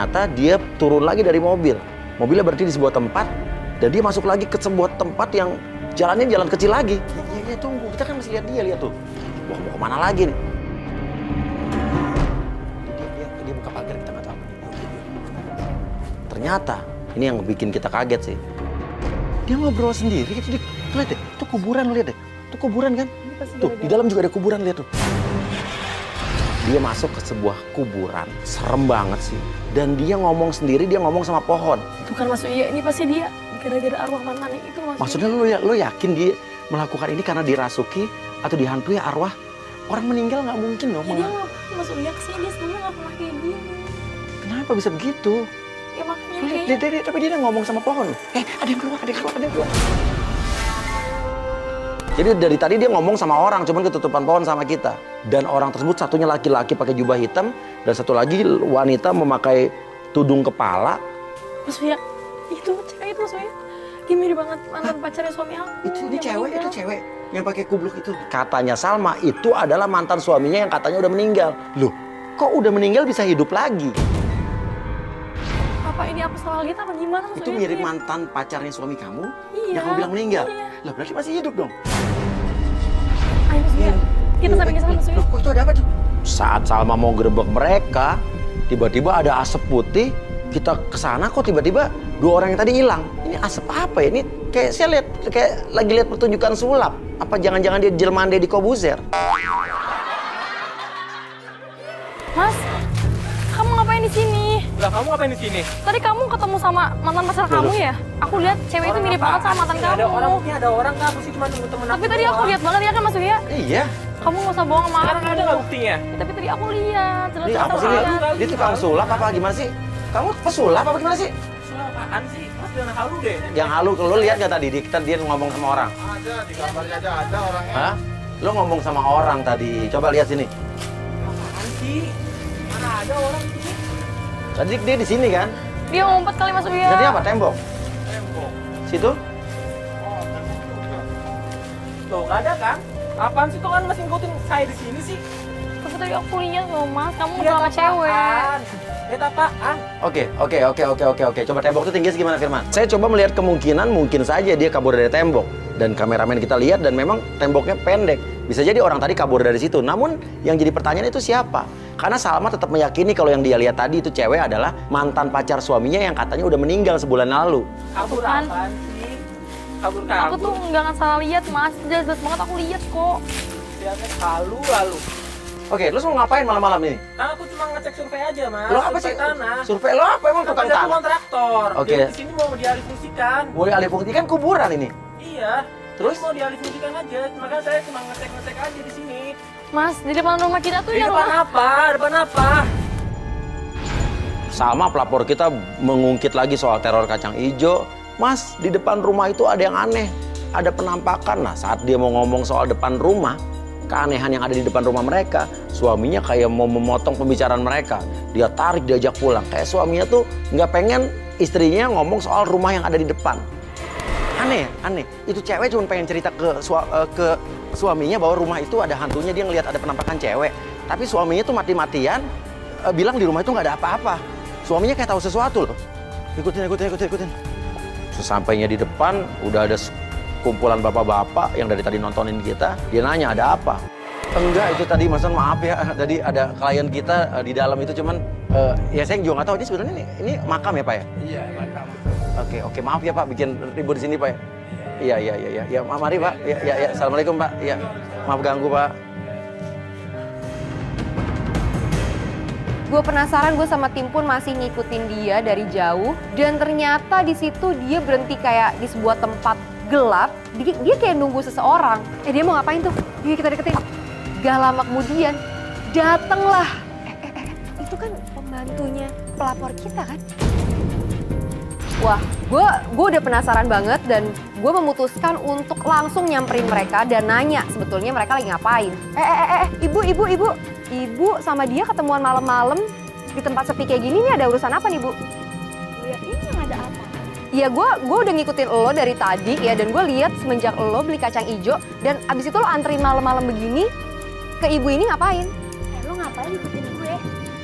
ternyata dia turun lagi dari mobil. Mobilnya berhenti di sebuah tempat, dan dia masuk lagi ke sebuah tempat yang jalannya jalan kecil lagi. Iya, tunggu. Kita kan masih lihat dia, lihat tuh. Wah, mau kemana lagi nih? Dia buka pagar, kita nggak tahu. Ternyata, ini yang bikin kita kaget sih. Dia ngobrol sendiri, itu lihat deh. Itu kuburan, lihat deh. Itu kuburan kan? Tuh, di dalam juga ada kuburan, lihat tuh. Dia masuk ke sebuah kuburan, serem banget sih. Dan dia ngomong sendiri, dia ngomong sama pohon. Bukan Mas Uya, ini pasti dia gara-gara arwah mantannya itu Mas. Maksudnya lo yakin dia melakukan ini karena dirasuki atau dihantui arwah orang meninggal? Nggak mungkin dong. Ya, dia nggak pernah Mas Uya kesini, dia sebelumnya nggak pernah kayak gini. Kenapa bisa begitu? Ya makanya Tapi dia ngomong sama pohon. Ada yang keluar, ada yang keluar. Jadi dari tadi dia ngomong sama orang, cuman ketutupan pohon sama kita. Dan orang tersebut satunya laki-laki pakai jubah hitam, dan satu lagi wanita memakai tudung kepala. Mas Uya, itu cewek itu Mas Uya. Dia mirip banget mantan pacarnya suami aku. Itu cewek yang pakai kubluk itu. Katanya Salma itu adalah mantan suaminya yang katanya udah meninggal. Loh, kok udah meninggal bisa hidup lagi? Apa ini aku salah lihat apa gimana Mas Uya? Itu mirip mantan pacarnya suami kamu? Iya. Yang kamu bilang meninggal? Iya. Lah berarti masih hidup dong? Ayo Mas Uya, kita sampai ke sana Mas Uya. Loh, kok itu ada apa tuh? Saat Salma mau gerebek mereka, tiba-tiba ada asap putih. Kita kesana kok tiba-tiba dua orang yang tadi hilang. Ini asap apa ya? Ini kayak saya lihat kayak lagi lihat pertunjukan sulap. Apa jangan-jangan dia jelmaan Deddy Kobuzer? Mas, kamu ngapain di sini? Lah kamu ngapain di sini? Tadi kamu ketemu sama mantan pacar kamu ya? Aku lihat cewek itu mirip banget sama mantan kamu. Ada orang, mungkin ada orang nggak? Aku sih cuma nunggu temen Tapi tadi aku lihat banget ya kan Mas Uya? Iya. Kamu nggak usah bohong sama Sekarang aku. ada nggak buktinya? Ya, tapi tadi aku lihat. Ini apa sih? Dia tukang sulap apa gimana sih? Kamu pesulap apa gimana sih? Soal apaan sih? Mas jangan halu deh. Yang halu, lo lihat gak tadi? Dia ngomong sama orang. Ada, di kamarnya aja ada orangnya. Hah? Lo ngomong sama orang tadi. Coba lihat sini. Apaan sih? Mana ada orang di sini? Tadi dia di sini kan? Dia ngumpet kali Mas Uya. Jadi apa? Tembok? Tembok. Situ? Oh, tembok juga. Tuh nggak ada kan? Apaan sih tuh kan masih ngikutin saya di sini sih? Tapi tadi aku lihat loh Mas, kamu Lihat sama cewek. apaan? Lihat apaan? Oke. Coba tembok itu tinggi segimana, Firman? Saya coba melihat kemungkinan mungkin saja dia kabur dari tembok. Dan kameramen kita lihat dan memang temboknya pendek. Bisa jadi orang tadi kabur dari situ. Namun yang jadi pertanyaan itu siapa? Karena Salma tetap meyakini kalau yang dia lihat tadi itu cewek adalah mantan pacar suaminya yang katanya udah meninggal sebulan lalu. Kabur Apaan? apaan sih? Kabur. Aku tuh nggak akan salah lihat Mas, jelas banget aku lihat kok. Lihatnya halu. Oke, lu mau ngapain malam-malam ini? Kan aku cuma ngecek survei aja Mas. Lo apa sih? Survei tanah. Survei lo apa emang tukang Kan ada tanah? kontraktor. Oke. Dia di sini mau dialihfungsikan. Boleh alih fungsi kan kuburan ini. Iya. Terus? Ini mau dialihfungsikan aja. Makanya saya cuma ngecek aja di sini. Mas, di depan rumah kita tuh Di ya depan rumah. apa? Depan apa? Salma pelapor kita mengungkit lagi soal teror kacang ijo. Mas, di depan rumah itu ada yang aneh. Ada penampakan. Nah, saat dia mau ngomong soal depan rumah, keanehan yang ada di depan rumah mereka, suaminya kayak mau memotong pembicaraan mereka. Dia tarik, diajak pulang. Kayak suaminya tuh nggak pengen istrinya ngomong soal rumah yang ada di depan. Aneh. Itu cewek cuma pengen cerita ke suaminya bahwa rumah itu ada hantunya, dia ngelihat ada penampakan cewek. Tapi suaminya tuh mati-matian bilang di rumah itu nggak ada apa-apa. Suaminya kayak tahu sesuatu loh. Ikutin. Sesampainya di depan udah ada kumpulan bapak-bapak yang dari tadi nontonin kita. Dia nanya ada apa? Enggak, itu tadi Mas, maaf ya. Tadi ada klien kita di dalam itu cuman ya saya juga nggak tahu ini sebenarnya ini makam ya Pak ya? Iya, makam. Oke, maaf ya Pak bikin ribut di sini Pak ya. Iya. Ya, mari Pak. Ya. Assalamualaikum Pak. Ya, maaf ganggu Pak. Gue penasaran, gue sama tim pun masih ngikutin dia dari jauh. Dan ternyata di situ dia berhenti kayak di sebuah tempat gelap. Dia kayak nunggu seseorang. Dia mau ngapain tuh? Yuk kita deketin. Gak lama kemudian datanglah. Itu kan pembantunya pelapor kita kan? Wah, gue udah penasaran banget dan gue memutuskan untuk langsung nyamperin mereka dan nanya sebetulnya mereka lagi ngapain. Ibu sama dia ketemuan malam-malam di tempat sepi kayak gini nih ada urusan apa nih Bu? Ya ini yang ada apa? Iya, gue udah ngikutin lo dari tadi ya dan gue lihat semenjak lo beli kacang ijo dan abis itu lo anterin malam-malam begini ke ibu ini ngapain? Lo ngapain ikutin gue?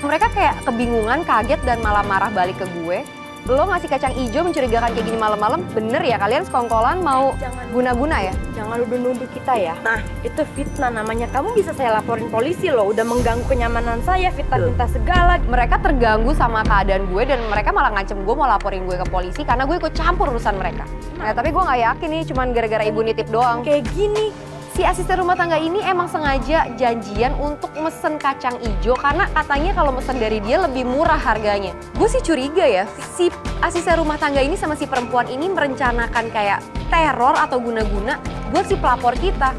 Mereka kayak kebingungan, kaget, dan malah marah balik ke gue. Lo ngasih kacang hijau mencurigakan kayak gini malam-malam, bener ya kalian sekongkolan mau guna-guna ya? Jangan nuduh-nuduh kita ya. Nah, itu fitnah namanya. Kamu bisa saya laporin polisi loh, udah mengganggu kenyamanan saya, fitnah-fitnah segala. Mereka terganggu sama keadaan gue dan mereka malah ngancem gue mau laporin gue ke polisi karena gue ikut campur urusan mereka. Nah, tapi gue nggak yakin nih, cuman gara-gara ibu nitip doang. Kayak gini. Si asisten rumah tangga ini emang sengaja janjian untuk mesen kacang ijo karena katanya kalau mesen dari dia lebih murah harganya. Gue sih curiga ya, si asisten rumah tangga ini sama si perempuan ini merencanakan kayak teror atau guna-guna buat si pelapor kita.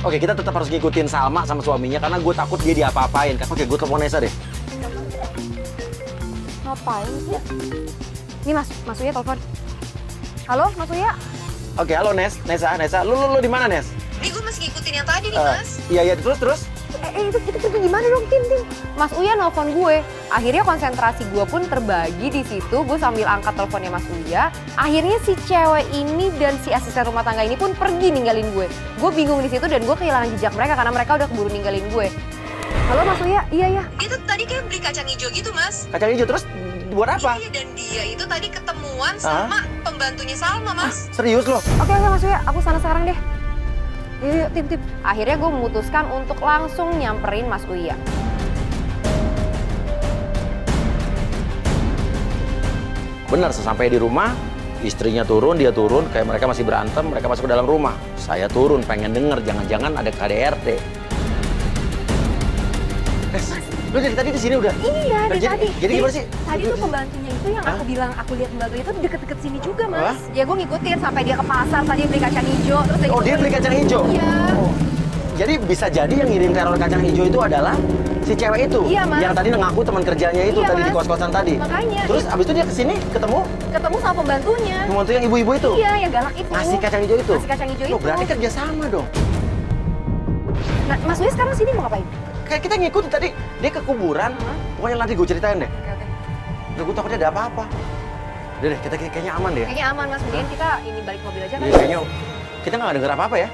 Oke, kita tetap harus ngikutin Salma sama suaminya karena gue takut dia diapa-apain. Oke, gue telepon Nesa deh. Ngapain sih? Ini Mas Uya telepon. Halo, Mas Uya? Oke, halo Nesa. Lu di mana, Nes? Ini gue masih ngikutin yang tadi nih, Mas. Iya, terus. Itu gimana dong, Tim? Mas Uya nelfon gue. Akhirnya konsentrasi gue pun terbagi di situ. Gue sambil angkat teleponnya Mas Uya. Akhirnya si cewek ini dan si asisten rumah tangga ini pun pergi ninggalin gue. Gue bingung di situ dan gue kehilangan jejak mereka karena mereka udah keburu ninggalin gue. Halo Mas Uya, iya. Dia tuh tadi kayak beli kacang hijau gitu, Mas. Kacang hijau terus buat apa? Iya, dan dia itu tadi ketemuan sama pembantunya Salma, Mas. Serius loh? Oke Mas Uya, aku sana sekarang deh. Yuk, Tim. Akhirnya gue memutuskan untuk langsung nyamperin Mas Uya. Benar, sesampai di rumah, istrinya turun, dia turun, kayak mereka masih berantem, mereka masuk ke dalam rumah. Saya turun, pengen denger, jangan-jangan ada KDRT. Lu dari tadi di sini udah? Iya, dari tadi. Jadi gimana sih? Tadi tuh pembantunya itu yang aku bilang, aku lihat pembantunya itu deket-deket sini juga, Mas. Ya gue ngikutin sampai dia ke pasar, tadi beli kacang hijau, terus Dia beli kacang hijau? Iya. Oh. Jadi bisa jadi yang ngirim teror kacang hijau itu adalah si cewek itu? Iya, Mas. Yang tadi ngaku teman kerjanya itu Iya, tadi Mas. di kos-kosan tadi? Makanya. Terus abis itu dia kesini ketemu Sama pembantunya. Pembantu yang ibu-ibu itu? Iya, yang galak itu. Ngasih kacang hijau itu? Ngasih kacang hijau Loh, itu. berarti kerja sama dong? Nah, Mas Uya sekarang sini mau ngapain? Kayak kita ngikutin tadi, dia ke kuburan. Pokoknya nanti gue ceritain deh. Oke. Udah gue takutnya ada apa-apa. Udah deh, kita kayaknya aman deh. Kayaknya aman, Mas. Mendingan kita ini balik mobil aja kan? Iya, kayaknya kita nggak denger apa-apa ya.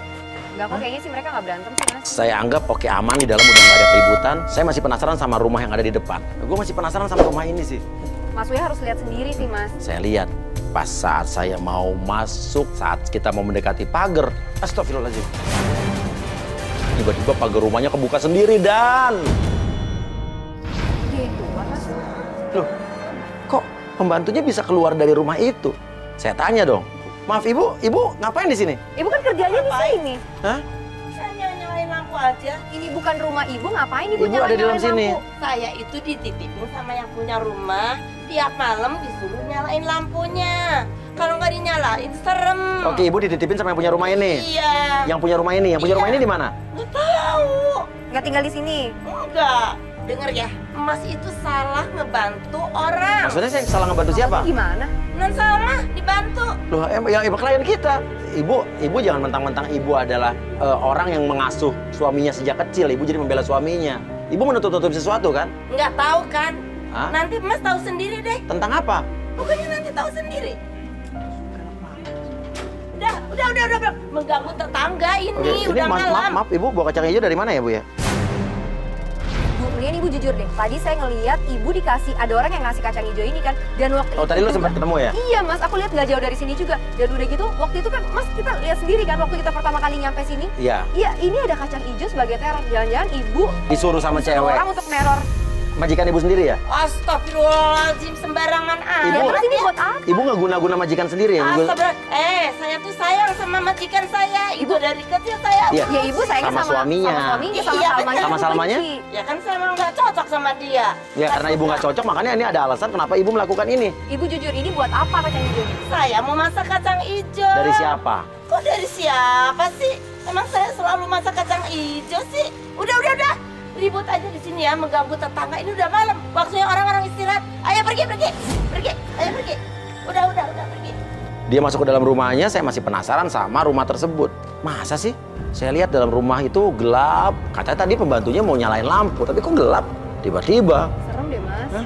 Enggak kok, kayaknya sih mereka nggak berantem sih, Mas. Saya anggap oke aman di dalam, udah nggak ada keributan. Saya masih penasaran sama rumah yang ada di depan. Gue masih penasaran sama rumah ini sih. Mas Uya harus lihat sendiri sih, Mas. Saya lihat pas saat saya mau masuk, saat kita mau mendekati pagar. Astagfirullahaladzim. Tiba-tiba pagar rumahnya kebuka sendiri dan... Gitu, Mas. Loh, kok pembantunya bisa keluar dari rumah itu? Saya tanya dong. Maaf ibu ngapain di sini? Ibu kan kerjanya di sini. Hah? Saya nyalain lampu aja. Ini bukan rumah ibu, ngapain ibu Ibu ada di dalam nyalain sini. lampu? Saya itu dititipin sama yang punya rumah. Tiap malam disuruh nyalain lampunya. Kalau nggak dinyalain serem. Oke, ibu dititipin sama yang punya rumah ini. Iya. Yang punya rumah ini, rumah ini di mana? Nggak tahu. Nggak tinggal di sini. Enggak. Dengar ya, Mas itu salah ngebantu orang. Maksudnya saya salah ngebantu siapa? Gimana? Non Salma dibantu. Loh, yang ibu klien kita. Ibu jangan mentang-mentang ibu adalah orang yang mengasuh suaminya sejak kecil. Ibu jadi membela suaminya. Ibu menutup-nutup sesuatu kan? Nggak tahu kan? Hah? Nanti Mas tahu sendiri deh. Tentang apa? Pokoknya nanti tahu sendiri. Udah. Mengganggu tetangga ini, Oke, ini udah malam. maaf, ibu bawa kacang hijau dari mana ya, Bu ya? Bu, mendingan ibu jujur deh. Tadi saya ngeliat ibu dikasih, ada orang yang ngasih kacang hijau ini kan. Dan waktu Oh, itu tadi lu juga- sempat ketemu ya? Iya, Mas. Aku lihat nggak jauh dari sini juga. Dan udah gitu, waktu itu kan, Mas, kita lihat sendiri kan waktu kita pertama kali nyampe sini. Iya. Iya, ini ada kacang hijau sebagai teror. Jangan-jangan ibu Disuruh sama disuruh cewek. orang untuk neror. Majikan ibu sendiri ya? Astagfirullahaladzim, sembarangan aja. Ya, terus ini buat apa? Ibu nggak guna-guna majikan sendiri ya? Astagfirullah. Saya tuh sayang sama majikan saya. Ibu dari kecil saya. Iya. Ya ibu sayangnya Sama suaminya. sama suaminya, sama Iya, Salmanya. Sama ibu Salmanya? benci. Ya kan saya emang nggak cocok sama dia. Ya karena ibu nggak cocok, makanya ini ada alasan kenapa ibu melakukan ini. Ibu jujur, ini buat apa kacang hijau ini? Saya mau masak kacang hijau. Dari siapa? Kok dari siapa sih? Emang saya selalu masak kacang hijau sih? Udah. Ribut aja di sini ya, mengganggu tetangga. Ini udah malam. Waktunya orang-orang istirahat. Ayo pergi. Ayo pergi. Udah pergi. Dia masuk ke dalam rumahnya, saya masih penasaran sama rumah tersebut. Masa sih? Saya lihat dalam rumah itu gelap. Katanya tadi pembantunya mau nyalain lampu, tapi kok gelap? Tiba-tiba. Serem deh, Mas. Hah?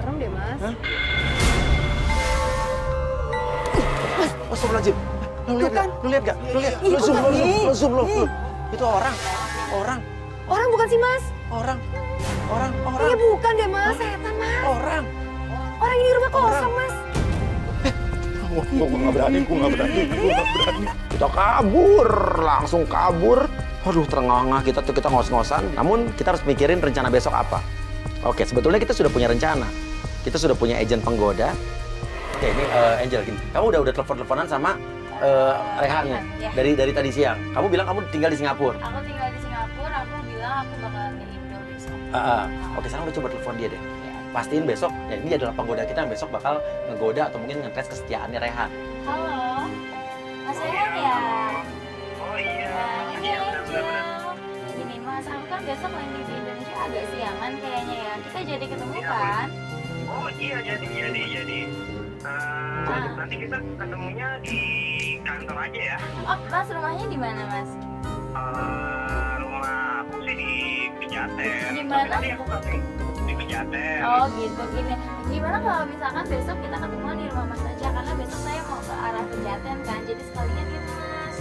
serem deh, Mas. Hah? Astagfirullahaladzim. Lu lihat gak? Lu lihat gak? Lu lihat? Lu zoom. Itu orang. Orang bukan sih, Mas? Orang. Iya bukan deh, Mas. Setan, Mas. Orang Orang ini rumah kosong, Mas. Gue nggak berani. Kita kabur, langsung kabur. Aduh, terengah-engah kita ngos-ngosan. Namun kita harus mikirin rencana besok apa. Oke, sebetulnya kita sudah punya rencana. Kita sudah punya agen penggoda. Oke, ini Angel, gini. Kamu udah telepon-teleponan sama Rehan Ya. dari tadi siang. Kamu bilang kamu tinggal di Singapura. Aku tinggal di Singapura, aku bilang aku bakalan ke Indo besok. Oke, sekarang lu coba telepon dia deh. Pastiin besok, ya ini adalah penggoda kita yang besok bakal ngegoda atau mungkin ngetes kesetiaannya Rehan. Halo, Mas Rehan ya? Oh iya. Ini Angel. Gini Mas, aku kan besok landing di Indonesia agak siangan kayaknya ya. Kita jadi ketemu kan? Oh iya, jadi. Nanti kita ketemunya di kantor aja ya. Oh, Mas rumahnya di mana Mas? Rumah aku sih di Pejaten. Di mana? Tapi aku kasih di Pejaten. Oh gitu, gini. Gimana kalau misalkan besok kita ketemuan di rumah Mas aja? Karena besok saya mau ke arah Pejaten kan, jadi sekalian gitu Mas.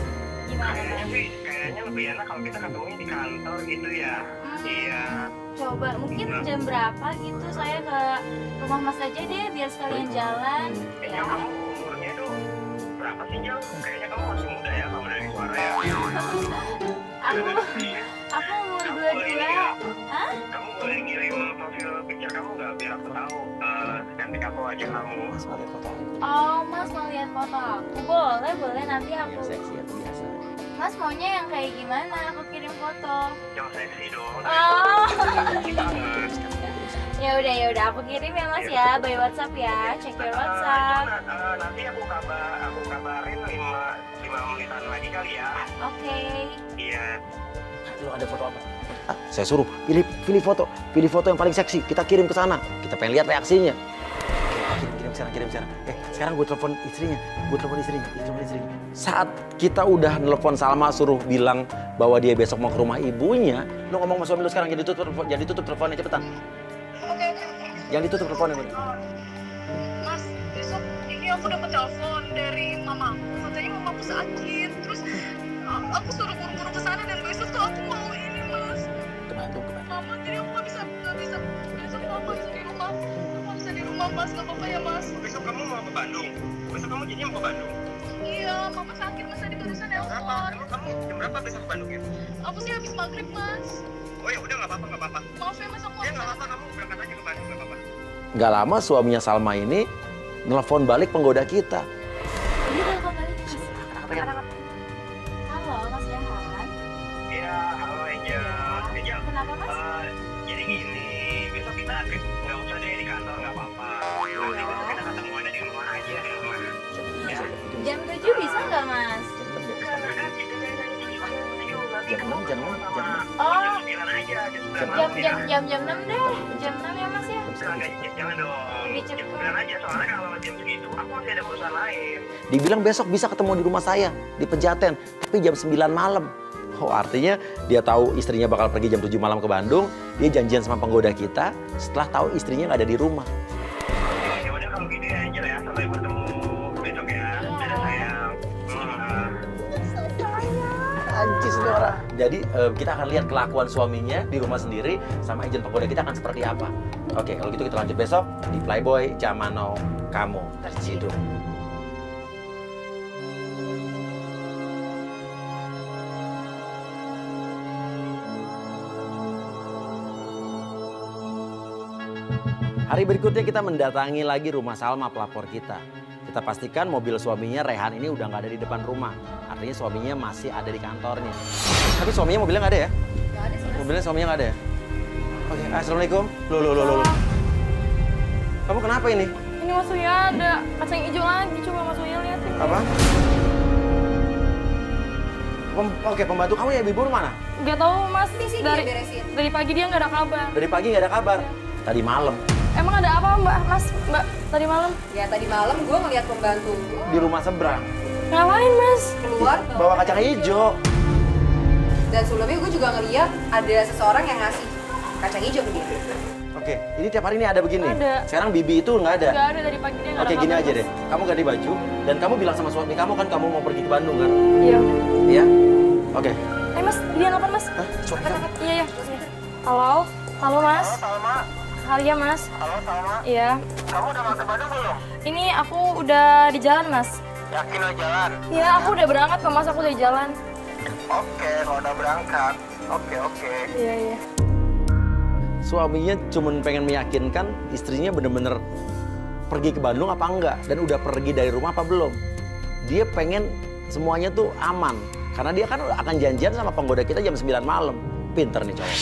Gimana Mas? Kayaknya lebih enak kalau kita ketemunya di kantor gitu ya. Iya. Coba mungkin jam berapa gitu saya ke rumah Mas aja deh biar sekalian jalan. Kayaknya kamu umurnya tuh berapa sih, Jal? Kayaknya kamu masih muda ya kalau dari suara ya. Aku umur 22. Hah? Kamu boleh ngirim profil picture kamu nggak biar aku tahu secantik apa wajah kamu. Mas, mau lihat foto aku? Oh, Mas mau lihat foto aku? Boleh nanti aku. Seksi atau biasa? Mas maunya yang kayak gimana? Aku kirim foto. Yang seksi dong. Oh. Seksi banget. Ya udah aku kirim ya Mas ya, by WhatsApp ya. Check your WhatsApp. Nanti aku kabarin 5 menitan lagi kali ya. Oke. Iya. Lu ada foto apa? Saya suruh pilih foto yang paling seksi. Kita kirim ke sana. Kita pengen lihat reaksinya. Kirim sekarang. Sekarang gue telepon istrinya. Saat kita udah nelpon Salma suruh bilang bahwa dia besok mau ke rumah ibunya, lu ngomong sama suami lu sekarang, jangan ditutup teleponnya cepetan. Oke. Jangan ditutup teleponnya. Mas, besok ini aku dapat telepon dari mamaku. Katanya mamaku sakit. Terus aku suruh buru-buru ke sana dan besok tuh aku mau ini, Mas. Kebantu. Mama, jadi aku nggak bisa besok mama bisa di rumah. Mama bisa di rumah, Mas. Nggak apa-apa ya, Mas? Besok kamu mau ke Bandung? Besok kamu jadinya mau ke Bandung? Iya, mama sakit. Mas tadi barusan Berapa? nelpon. Emang kamu jam berapa besok ke Bandung ya? Aku sih habis maghrib, Mas. Oh ya udah nggak apa-apa. Maaf ya, Mas, aku Ya nggak apa-apa, kamu berangkat aja ke Bandung nggak apa-apa. Gak lama suaminya Salma ini nelpon balik penggoda kita. Ini telepon balik Mas. Halo Mas Rehan. Iya, halo Angel. Kenapa Mas? Jadi gini, besok kita nggak usah deh di kantor nggak apa-apa. Nanti besok kita ketemuannya di rumah aja di rumah. Ya. Jam 7 bisa nggak Mas? Jam 6. Oh, Jam 9 aja, jam 6 deh. Jam 6 ya Mas ya? Jangan dong. Lebih Jam cepet. 9 aja, soalnya kalau jam segitu aku masih ada urusan lain. Dibilang besok bisa ketemu di rumah saya di Pejaten, tapi jam 9 malam. Oh, artinya dia tahu istrinya bakal pergi jam 7 malam ke Bandung, dia janjian sama penggoda kita setelah tahu istrinya nggak ada di rumah. Ya udah kalau gitu ya Angel ya, sampai bertemu besok ya. Dadah sayang. Anjis nih orang. Jadi kita akan lihat kelakuan suaminya di rumah sendiri sama agen penggoda kita akan seperti apa. Oke, kalau gitu kita lanjut besok di Playboy Zaman Now Kamu Terciduk. Hari berikutnya kita mendatangi lagi rumah Salma pelapor kita. Kita pastikan mobil suaminya Rehan ini udah nggak ada di depan rumah. Artinya suaminya masih ada di kantornya. Tapi suaminya mobilnya nggak ada ya? Nggak ada sih, Mas. Mobilnya suaminya nggak ada ya? Oke, assalamualaikum. Loh. Kamu kenapa ini? Ini Mas Uya ada kacang hijau lagi, coba Mas Uya liatin. Apa? Oke, pembantu kamu ya Ibu mana? Gak tahu Mas, Sih, dia beresin. dari pagi dia nggak ada kabar. Dari pagi nggak ada kabar. Tadi malam Emang ada apa Mbak tadi malam? Ya tadi malam gue ngeliat pembantu gua di rumah seberang Ngapain Mas? keluar bawa kacang hijau. dan sebelumnya gue juga ngeliat ada seseorang yang ngasih kacang hijau ke dia. Oke, Oke, ini tiap hari ini ada begini? Ada. Sekarang Bibi itu nggak ada? Nggak ada dari pagi dia nggak ada Oke, gini kabar, aja Mas. deh. Kamu ganti baju, dan kamu bilang sama suami kamu kan kamu mau pergi ke Bandung kan? Iya udah. Iya? Oke. Mas, dia nelfon Mas. Hah? Suami kamu? Iya. Halo? Halo Mas? Salma. Halo ya Mas? Halo Salma. Iya. Kamu udah masuk Bandung belum? Ini aku udah di jalan Mas. Yakin lo jalan? Iya, aku udah berangkat kok Mas, aku udah di jalan. Oke, kalau udah berangkat. Oke. Iya. Suaminya cuman pengen meyakinkan istrinya bener-bener pergi ke Bandung apa enggak, dan udah pergi dari rumah apa belum. Dia pengen semuanya tuh aman, karena dia kan akan janjian sama penggoda kita jam 9 malam. Pinter nih cowok.